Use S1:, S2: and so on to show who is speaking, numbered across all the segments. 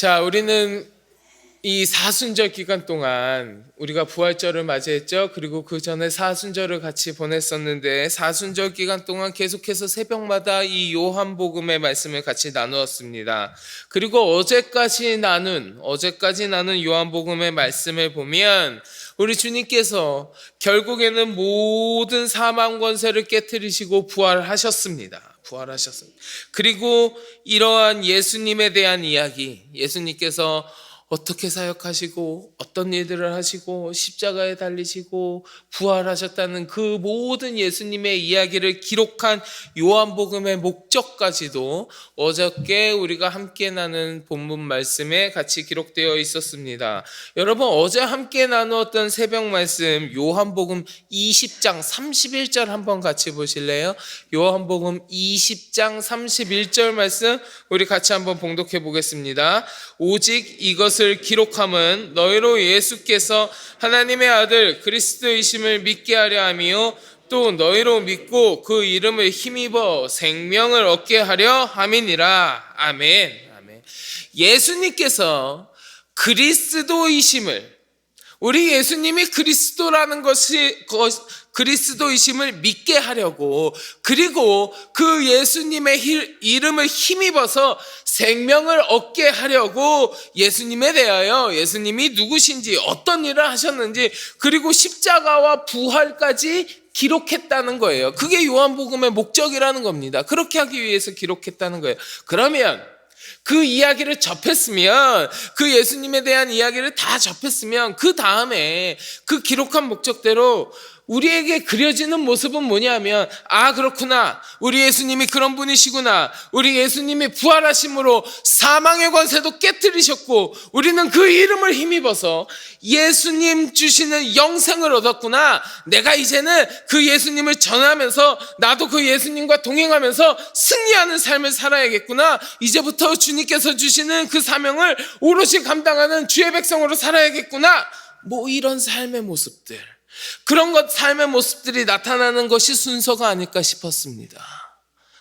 S1: 자, 우리는 이 사순절 기간 동안 우리가 부활절을 맞이했죠. 그리고 그 전에 사순절을 같이 보냈었는데 사순절 기간 동안 계속해서 새벽마다 이 요한복음의 말씀을 같이 나누었습니다. 그리고 어제까지 나눈 요한복음의 말씀을 보면 우리 주님께서 결국에는 모든 사망 권세를 깨트리시고 부활하셨습니다. 그리고 이러한 예수님에 대한 이야기, 예수님께서 어떻게 사역하시고 어떤 일들을 하시고 십자가에 달리시고 부활하셨다는 그 모든 예수님의 이야기를 기록한 요한복음의 목적까지도 어저께 우리가 함께 나눈 본문 말씀에 같이 기록되어 있었습니다. 여러분, 어제 함께 나누었던 새벽 말씀 요한복음 20장 31절 한번 같이 보실래요? 요한복음 20장 31절 말씀 우리 같이 한번 봉독해 보겠습니다. 오직 이것을 기록함은 너희로 예수께서 하나님의 아들 그리스도이심을 믿게 하려 함이요 또 너희로 믿고 그 이름을 힘입어 생명을 얻게 하려 함이니라. 아멘. 예수님께서 그리스도이심을, 우리 예수님이 그리스도이심을 믿게 하려고, 그리고 그 예수님의 이름을 힘입어서 생명을 얻게 하려고 예수님에 대하여 예수님이 누구신지 어떤 일을 하셨는지 그리고 십자가와 부활까지 기록했다는 거예요. 그게 요한복음의 목적이라는 겁니다. 그렇게 하기 위해서 기록했다는 거예요. 그러면 그 이야기를 접했으면, 그 예수님에 대한 이야기를 다 접했으면 그 다음에 그 기록한 목적대로 우리에게 그려지는 모습은 뭐냐면, 아, 그렇구나, 우리 예수님이 그런 분이시구나, 우리 예수님이 부활하심으로 사망의 권세도 깨트리셨고 우리는 그 이름을 힘입어서 예수님 주시는 영생을 얻었구나, 내가 이제는 그 예수님을 전하면서 나도 그 예수님과 동행하면서 승리하는 삶을 살아야겠구나, 이제부터 주님께서 주시는 그 사명을 오롯이 감당하는 주의 백성으로 살아야겠구나, 뭐 이런 삶의 모습들, 그런 삶의 모습들이 나타나는 것이 순서가 아닐까 싶었습니다.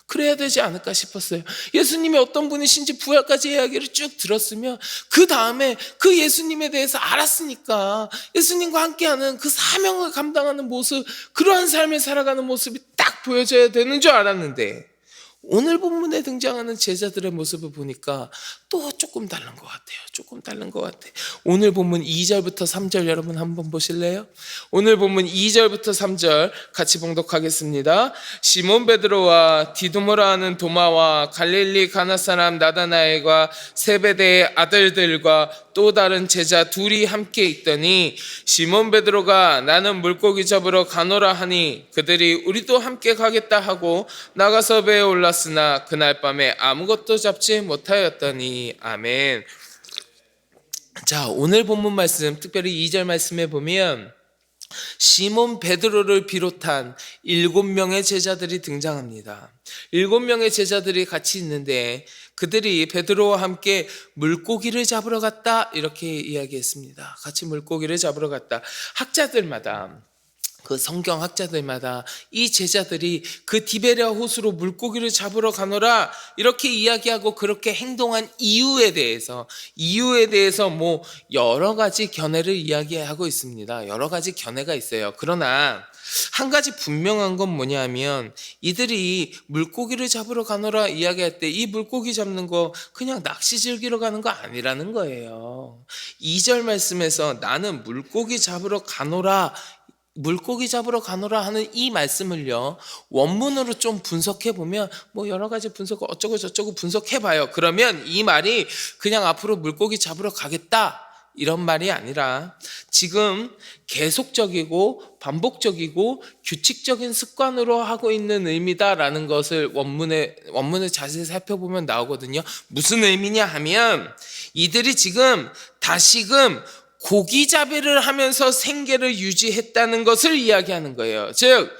S1: 그래야 되지 않을까 싶었어요. 예수님이 어떤 분이신지 부활까지 이야기를 쭉 들었으면 그 다음에 그 예수님에 대해서 알았으니까 예수님과 함께하는 그 사명을 감당하는 모습, 그러한 삶을 살아가는 모습이 딱 보여져야 되는 줄 알았는데 오늘 본문에 등장하는 제자들의 모습을 보니까 또 조금 다른 것 같아요. 오늘 본문 2절부터 3절 여러분 한번 보실래요? 오늘 본문 2절부터 3절 같이 봉독하겠습니다. 시몬 베드로와 디두모라 하는 도마와 갈릴리 가나 사람 나다나엘과 세베대의 아들들과 또 다른 제자 둘이 함께 있더니 시몬 베드로가 나는 물고기 잡으러 가노라 하니 그들이 우리도 함께 가겠다 하고 나가서 배에 올랐으나 그날 밤에 아무것도 잡지 못하였더니. 아멘. 자, 오늘 본문 말씀, 특별히 2절 말씀에 보면 시몬 베드로를 비롯한 7명의 제자들이 등장합니다. 7명의 제자들이 같이 있는데 그들이 베드로와 함께 물고기를 잡으러 갔다, 이렇게 이야기했습니다. 같이 물고기를 잡으러 갔다. 그 성경 학자들마다 이 제자들이 그 디베랴 호수로 물고기를 잡으러 가노라 이렇게 이야기하고 그렇게 행동한 이유에 대해서 뭐 여러 가지 견해를 이야기하고 있습니다. 여러 가지 견해가 있어요. 그러나 한 가지 분명한 건 뭐냐면 이들이 물고기를 잡으러 가노라 이야기할 때 이 물고기 잡는 거 그냥 낚시 즐기러 가는 거 아니라는 거예요. 2절 말씀에서 나는 물고기 잡으러 가노라 하는 이 말씀을요, 원문으로 좀 분석해보면 뭐 여러 가지 분석 어쩌고 저쩌고 분석해봐요. 그러면 이 말이 그냥 앞으로 물고기 잡으러 가겠다 이런 말이 아니라 지금 계속적이고 반복적이고 규칙적인 습관으로 하고 있는 의미다라는 것을 원문을 자세히 살펴보면 나오거든요. 무슨 의미냐 하면 이들이 지금 다시금 고기잡이를 하면서 생계를 유지했다는 것을 이야기하는 거예요. 즉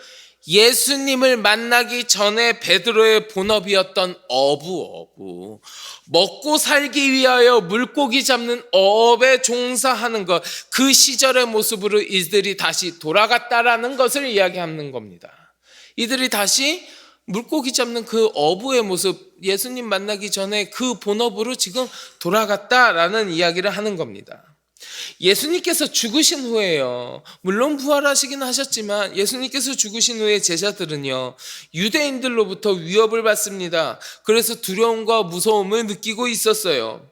S1: 예수님을 만나기 전에 베드로의 본업이었던 어부, 먹고 살기 위하여 물고기 잡는 어업에 종사하는 것, 그 시절의 모습으로 이들이 다시 돌아갔다라는 것을 이야기하는 겁니다. 이들이 다시 물고기 잡는 그 어부의 모습, 예수님 만나기 전에 그 본업으로 지금 돌아갔다라는 이야기를 하는 겁니다. 예수님께서 죽으신 후에요, 물론 부활하시긴 하셨지만 예수님께서 죽으신 후에 제자들은요, 유대인들로부터 위협을 받습니다. 그래서 두려움과 무서움을 느끼고 있었어요.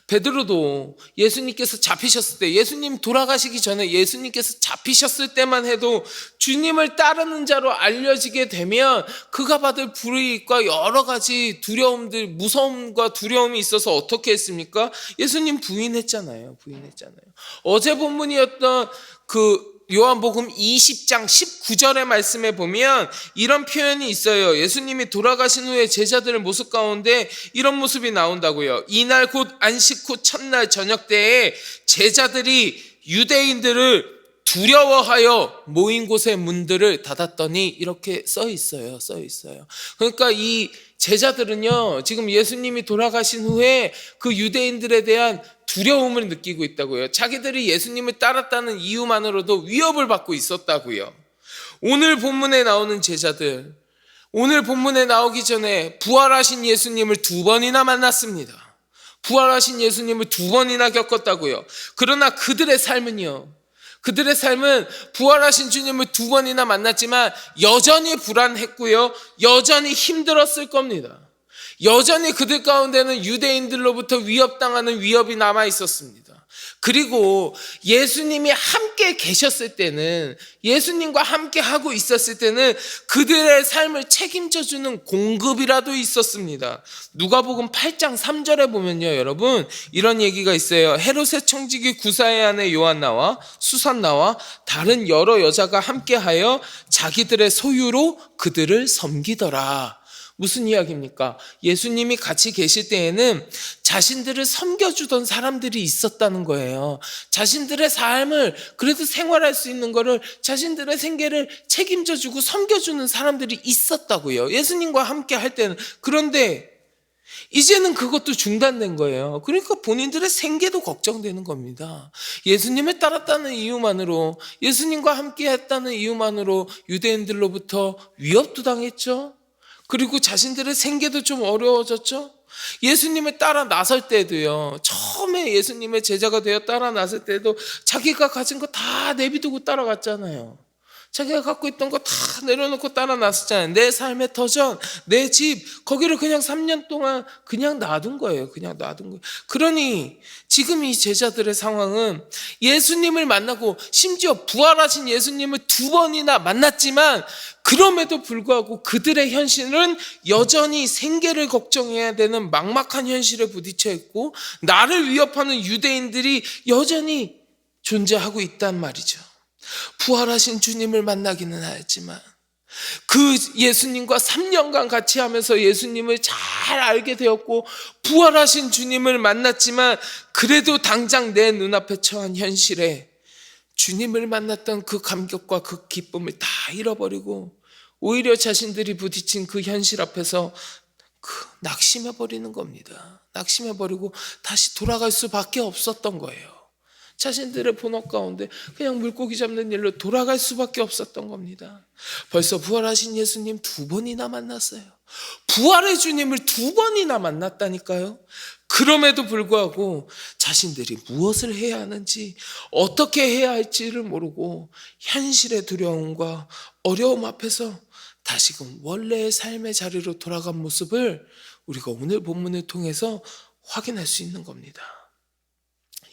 S1: 베드로도 예수님께서 잡히셨을 때, 예수님 돌아가시기 전에 예수님께서 잡히셨을 때만 해도 주님을 따르는 자로 알려지게 되면 그가 받을 불이익과 여러 가지 두려움들, 무서움과 두려움이 있어서 어떻게 했습니까? 예수님 부인했잖아요. 어제 본문이었던 그 요한복음 20장 19절의 말씀에 보면 이런 표현이 있어요. 예수님이 돌아가신 후에 제자들의 모습 가운데 이런 모습이 나온다고요. 이날 곧 안식 후 첫날 저녁 때에 제자들이 유대인들을 두려워하여 모인 곳의 문들을 닫았더니 이렇게 써 있어요. 그러니까 이 제자들은요, 지금 예수님이 돌아가신 후에 그 유대인들에 대한 두려움을 느끼고 있다고요. 자기들이 예수님을 따랐다는 이유만으로도 위협을 받고 있었다고요. 오늘 본문에 나오는 제자들, 오늘 본문에 나오기 전에 부활하신 예수님을 2번이나 만났습니다. 부활하신 예수님을 2번이나 겪었다고요. 그러나 그들의 삶은 부활하신 주님을 2번이나 만났지만 여전히 불안했고요, 여전히 힘들었을 겁니다. 여전히 그들 가운데는 유대인들로부터 위협당하는 위협이 남아 있었습니다. 그리고 예수님이 함께 계셨을 때는, 예수님과 함께 하고 있었을 때는 그들의 삶을 책임져주는 공급이라도 있었습니다. 누가복음 8장 3절에 보면요, 여러분, 이런 얘기가 있어요. 헤롯의 청지기 구사의 아내 요한나와 수산나와 다른 여러 여자가 함께하여 자기들의 소유로 그들을 섬기더라. 무슨 이야기입니까? 예수님이 같이 계실 때에는 자신들을 섬겨주던 사람들이 있었다는 거예요. 자신들의 삶을 그래도 생활할 수 있는 거를, 자신들의 생계를 책임져주고 섬겨주는 사람들이 있었다고요. 예수님과 함께 할 때는. 그런데 이제는 그것도 중단된 거예요. 그러니까 본인들의 생계도 걱정되는 겁니다. 예수님을 따랐다는 이유만으로, 예수님과 함께 했다는 이유만으로 유대인들로부터 위협도 당했죠. 그리고 자신들의 생계도 좀 어려워졌죠. 예수님을 따라 나설 때도요, 처음에 예수님의 제자가 되어 따라 나설 때도 자기가 가진 거 다 내비두고 따라갔잖아요. 자기가 갖고 있던 거 다 내려놓고 따라 나섰잖아요. 내 삶의 터전, 내 집, 거기를 그냥 3년 동안 그냥 놔둔 거예요. 그러니 지금 이 제자들의 상황은 예수님을 만나고, 심지어 부활하신 예수님을 2번이나 만났지만 그럼에도 불구하고 그들의 현실은 여전히 생계를 걱정해야 되는 막막한 현실에 부딪혀 있고, 나를 위협하는 유대인들이 여전히 존재하고 있단 말이죠. 부활하신 주님을 만나기는 하였지만 그 예수님과 3년간 같이 하면서 예수님을 잘 알게 되었고 부활하신 주님을 만났지만, 그래도 당장 내 눈앞에 처한 현실에 주님을 만났던 그 감격과 그 기쁨을 다 잃어버리고 오히려 자신들이 부딪힌 그 현실 앞에서 낙심해버리는 겁니다. 낙심해버리고 다시 돌아갈 수밖에 없었던 거예요. 자신들의 본업 가운데 그냥 물고기 잡는 일로 돌아갈 수밖에 없었던 겁니다. 벌써 부활하신 예수님 2번이나 만났어요. 부활의 주님을 2번이나 만났다니까요. 그럼에도 불구하고 자신들이 무엇을 해야 하는지, 어떻게 해야 할지를 모르고 현실의 두려움과 어려움 앞에서 다시금 원래의 삶의 자리로 돌아간 모습을 우리가 오늘 본문을 통해서 확인할 수 있는 겁니다.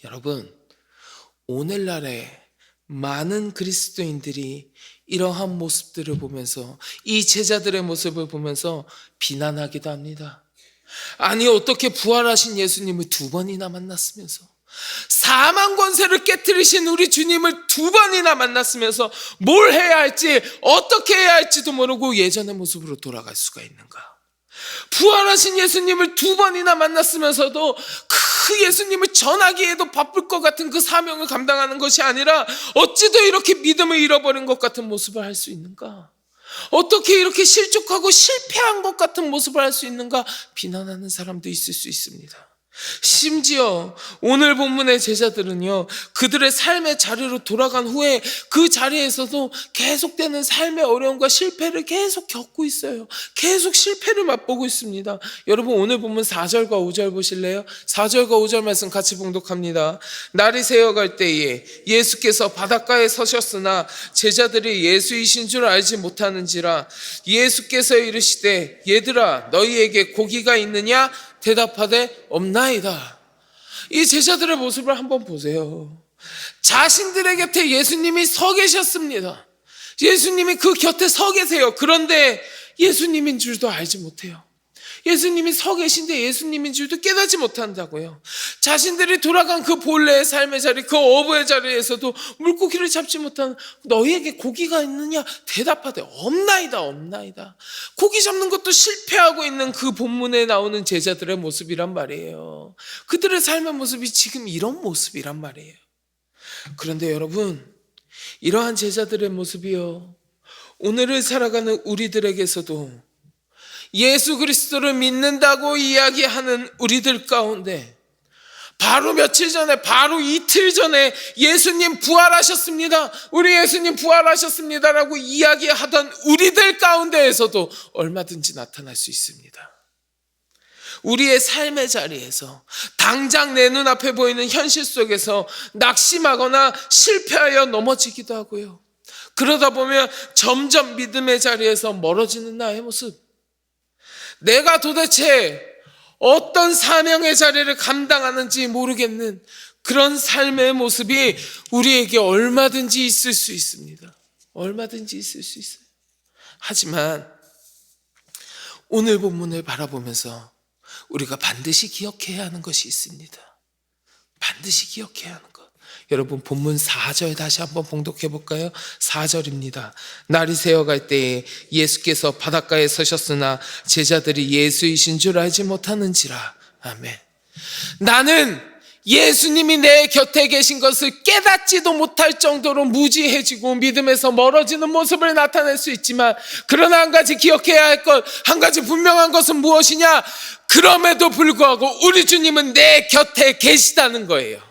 S1: 여러분, 오늘날에 많은 그리스도인들이 이러한 모습들을 보면서, 이 제자들의 모습을 보면서 비난하기도 합니다. 아니, 어떻게 부활하신 예수님을 2번이나 만났으면서, 사망 권세를 깨뜨리신 우리 주님을 2번이나 만났으면서 뭘 해야 할지, 어떻게 해야 할지도 모르고 예전의 모습으로 돌아갈 수가 있는가? 부활하신 예수님을 2번이나 만났으면서도 그 예수님을 전하기에도 바쁠 것 같은 그 사명을 감당하는 것이 아니라 어찌도 이렇게 믿음을 잃어버린 것 같은 모습을 할 수 있는가? 어떻게 이렇게 실족하고 실패한 것 같은 모습을 할 수 있는가? 비난하는 사람도 있을 수 있습니다. 심지어 오늘 본문의 제자들은요, 그들의 삶의 자리로 돌아간 후에 그 자리에서도 계속되는 삶의 어려움과 실패를 계속 겪고 있어요. 계속 실패를 맛보고 있습니다. 여러분, 오늘 본문 4절과 5절 보실래요? 4절과 5절 말씀 같이 봉독합니다. 날이 새어갈 때에 예수께서 바닷가에 서셨으나 제자들이 예수이신 줄 알지 못하는지라. 예수께서 이르시되 얘들아 너희에게 고기가 있느냐? 대답하되 없나이다. 이 제자들의 모습을 한번 보세요. 자신들의 곁에 예수님이 서 계셨습니다. 예수님이 그 곁에 서 계세요. 그런데 예수님인 줄도 알지 못해요. 예수님이 서 계신데 예수님인 줄도 깨닫지 못한다고요. 자신들이 돌아간 그 본래의 삶의 자리, 그 어부의 자리에서도 물고기를 잡지 못한 너희에게 고기가 있느냐? 대답하되 없나이다, 없나이다. 고기 잡는 것도 실패하고 있는 그 본문에 나오는 제자들의 모습이란 말이에요. 그들의 삶의 모습이 지금 이런 모습이란 말이에요. 그런데 여러분, 이러한 제자들의 모습이요, 오늘을 살아가는 우리들에게서도 예수 그리스도를 믿는다고 이야기하는 우리들 가운데 바로 며칠 전에, 바로 이틀 전에 예수님 부활하셨습니다, 우리 예수님 부활하셨습니다라고 이야기하던 우리들 가운데에서도 얼마든지 나타날 수 있습니다. 우리의 삶의 자리에서 당장 내 눈앞에 보이는 현실 속에서 낙심하거나 실패하여 넘어지기도 하고요, 그러다 보면 점점 믿음의 자리에서 멀어지는 나의 모습, 내가 도대체 어떤 사명의 자리를 감당하는지 모르겠는 그런 삶의 모습이 우리에게 얼마든지 있을 수 있습니다. 얼마든지 있을 수 있어요. 하지만 오늘 본문을 바라보면서 우리가 반드시 기억해야 하는 것이 있습니다. 반드시 기억해야 하는 것. 여러분, 본문 4절 다시 한번 봉독해 볼까요? 4절입니다. 날이 새어갈 때에 예수께서 바닷가에 서셨으나 제자들이 예수이신 줄 알지 못하는지라. 아멘. 나는 예수님이 내 곁에 계신 것을 깨닫지도 못할 정도로 무지해지고 믿음에서 멀어지는 모습을 나타낼 수 있지만, 그러나 한 가지 기억해야 할 것, 한 가지 분명한 것은 무엇이냐? 그럼에도 불구하고 우리 주님은 내 곁에 계시다는 거예요.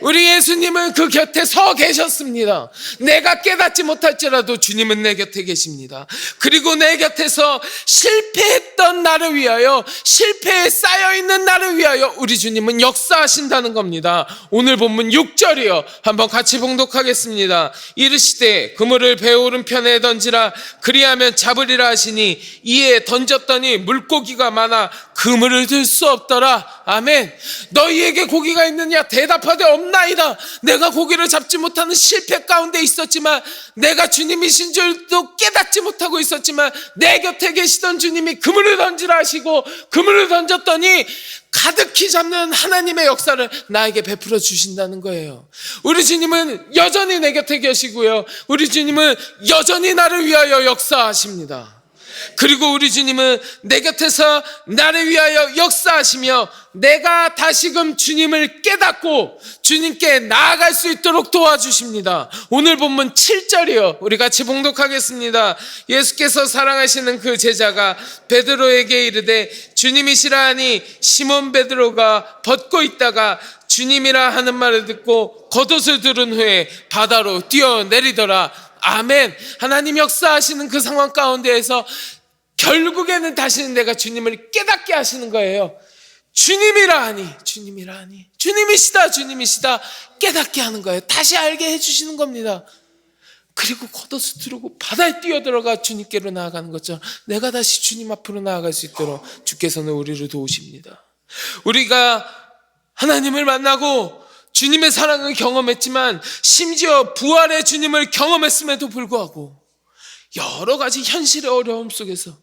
S1: 우리 예수님은 그 곁에 서 계셨습니다. 내가 깨닫지 못할지라도 주님은 내 곁에 계십니다. 그리고 내 곁에서 실패했던 나를 위하여, 실패에 쌓여있는 나를 위하여 우리 주님은 역사하신다는 겁니다. 오늘 본문 6절이요, 한번 같이 봉독하겠습니다. 이르시되 그물을 배 오른편에 던지라. 그리하면 잡으리라 하시니 이에 던졌더니 물고기가 많아 그물을 들 수 없더라. 아멘. 너희에게 고기가 있느냐? 대답하되 없나이다. 내가 고기를 잡지 못하는 실패 가운데 있었지만, 내가 주님이신 줄도 깨닫지 못하고 있었지만, 내 곁에 계시던 주님이 그물을 던지라 하시고 그물을 던졌더니 가득히 잡는 하나님의 역사를 나에게 베풀어 주신다는 거예요. 우리 주님은 여전히 내 곁에 계시고요, 우리 주님은 여전히 나를 위하여 역사하십니다. 그리고 우리 주님은 내 곁에서 나를 위하여 역사하시며 내가 다시금 주님을 깨닫고 주님께 나아갈 수 있도록 도와주십니다. 오늘 본문 7절이요, 우리 같이 봉독하겠습니다. 예수께서 사랑하시는 그 제자가 베드로에게 이르되 주님이시라 하니 시몬 베드로가 벗고 있다가 주님이라 하는 말을 듣고 겉옷을 두른 후에 바다로 뛰어내리더라. 아멘. 하나님 역사하시는 그 상황 가운데에서 결국에는 다시는 내가 주님을 깨닫게 하시는 거예요. 주님이라 하니, 주님이라 하니, 주님이시다, 주님이시다 깨닫게 하는 거예요. 다시 알게 해주시는 겁니다. 그리고 겉옷을 두르고 바다에 뛰어들어가 주님께로 나아가는 것처럼 내가 다시 주님 앞으로 나아갈 수 있도록 주께서는 우리를 도우십니다. 우리가 하나님을 만나고 주님의 사랑을 경험했지만, 심지어 부활의 주님을 경험했음에도 불구하고 여러 가지 현실의 어려움 속에서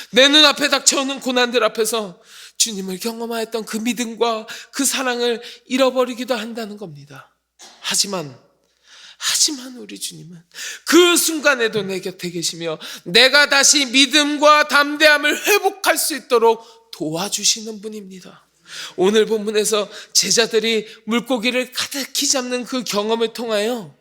S1: 내 눈앞에 닥쳐오는 고난들 앞에서 주님을 경험하였던 그 믿음과 그 사랑을 잃어버리기도 한다는 겁니다. 하지만 우리 주님은 그 순간에도 내 곁에 계시며 내가 다시 믿음과 담대함을 회복할 수 있도록 도와주시는 분입니다. 오늘 본문에서 제자들이 물고기를 가득히 잡는 그 경험을 통하여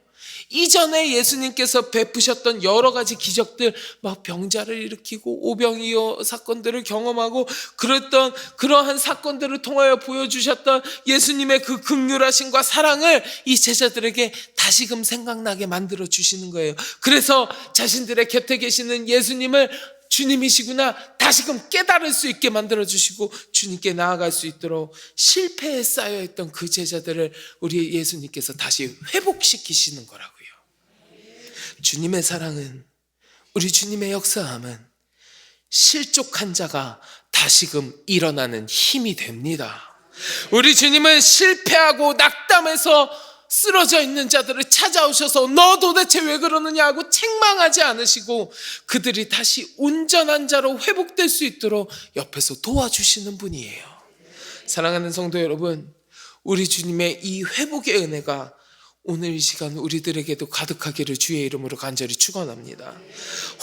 S1: 이전에 예수님께서 베푸셨던 여러 가지 기적들, 막 병자를 일으키고 오병이어 사건들을 경험하고 그랬던 그러한 사건들을 통하여 보여주셨던 예수님의 그 긍휼하심과 사랑을 이 제자들에게 다시금 생각나게 만들어 주시는 거예요. 그래서 자신들의 곁에 계시는 예수님을 주님이시구나 다시금 깨달을 수 있게 만들어주시고 주님께 나아갈 수 있도록 실패에 쌓여있던 그 제자들을 우리 예수님께서 다시 회복시키시는 거라고요. 주님의 사랑은, 우리 주님의 역사함은 실족한 자가 다시금 일어나는 힘이 됩니다. 우리 주님은 실패하고 낙담해서 쓰러져 있는 자들을 찾아오셔서 너 도대체 왜 그러느냐 하고 책망하지 않으시고 그들이 다시 온전한 자로 회복될 수 있도록 옆에서 도와주시는 분이에요. 사랑하는 성도 여러분, 우리 주님의 이 회복의 은혜가 오늘 이 시간 우리들에게도 가득하기를 주의 이름으로 간절히 축원합니다.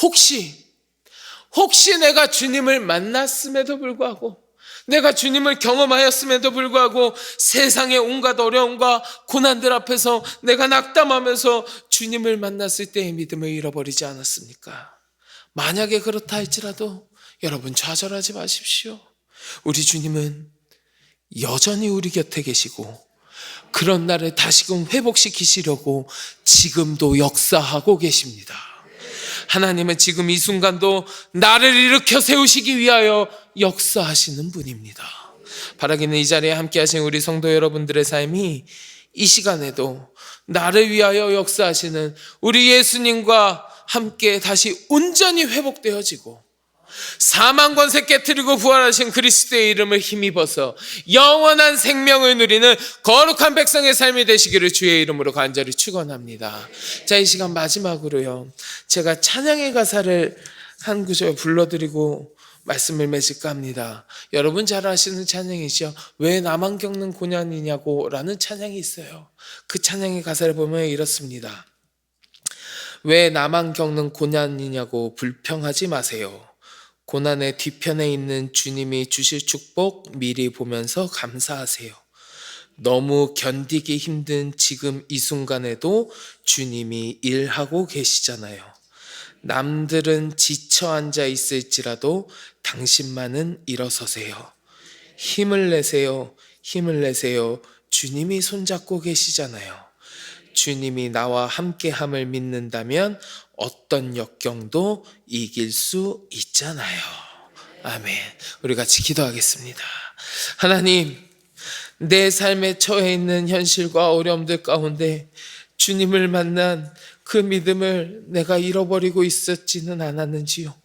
S1: 혹시 내가 주님을 만났음에도 불구하고, 내가 주님을 경험하였음에도 불구하고 세상의 온갖 어려움과 고난들 앞에서 내가 낙담하면서 주님을 만났을 때의 믿음을 잃어버리지 않았습니까? 만약에 그렇다 할지라도 여러분 좌절하지 마십시오. 우리 주님은 여전히 우리 곁에 계시고 그런 날을 다시금 회복시키시려고 지금도 역사하고 계십니다. 하나님은 지금 이 순간도 나를 일으켜 세우시기 위하여 역사하시는 분입니다. 바라기는 이 자리에 함께 하신 우리 성도 여러분들의 삶이 이 시간에도 나를 위하여 역사하시는 우리 예수님과 함께 다시 온전히 회복되어지고 사망 권세 깨트리고 부활하신 그리스도의 이름을 힘입어서 영원한 생명을 누리는 거룩한 백성의 삶이 되시기를 주의 이름으로 간절히 축원합니다. 자, 이 시간 마지막으로요, 제가 찬양의 가사를 한 구절 불러드리고 말씀을 맺을까 합니다. 여러분 잘 아시는 찬양이죠. 왜 나만 겪는 고난이냐고 라는 찬양이 있어요. 그 찬양의 가사를 보면 이렇습니다. 왜 나만 겪는 고난이냐고 불평하지 마세요. 고난의 뒤편에 있는 주님이 주실 축복 미리 보면서 감사하세요. 너무 견디기 힘든 지금 이 순간에도 주님이 일하고 계시잖아요. 남들은 지쳐 앉아 있을지라도 당신만은 일어서세요. 힘을 내세요. 힘을 내세요. 주님이 손잡고 계시잖아요. 주님이 나와 함께함을 믿는다면 어떤 역경도 이길 수 있잖아요. 아멘. 우리 같이 기도하겠습니다. 하나님, 내 삶에 처해 있는 현실과 어려움들 가운데 주님을 만난 그 믿음을 내가 잃어버리고 있었지는 않았는지요.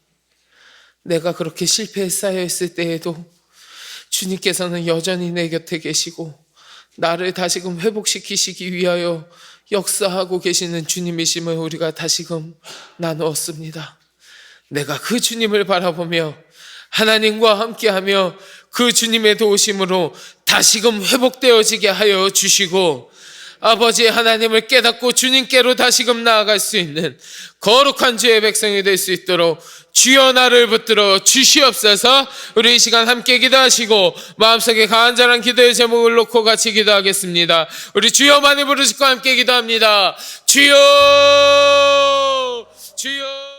S1: 내가 그렇게 실패에 쌓여 있을 때에도 주님께서는 여전히 내 곁에 계시고 나를 다시금 회복시키시기 위하여 역사하고 계시는 주님이심을 우리가 다시금 나누었습니다. 내가 그 주님을 바라보며 하나님과 함께하며 그 주님의 도우심으로 다시금 회복되어지게 하여 주시고 아버지 하나님을 깨닫고 주님께로 다시금 나아갈 수 있는 거룩한 주의 백성이 될 수 있도록 주여 나를 붙들어 주시옵소서. 우리 이 시간 함께 기도하시고 마음속에 간절한 기도의 제목을 놓고 같이 기도하겠습니다. 우리 주여 많이 부르시고 함께 기도합니다. 주여, 주여.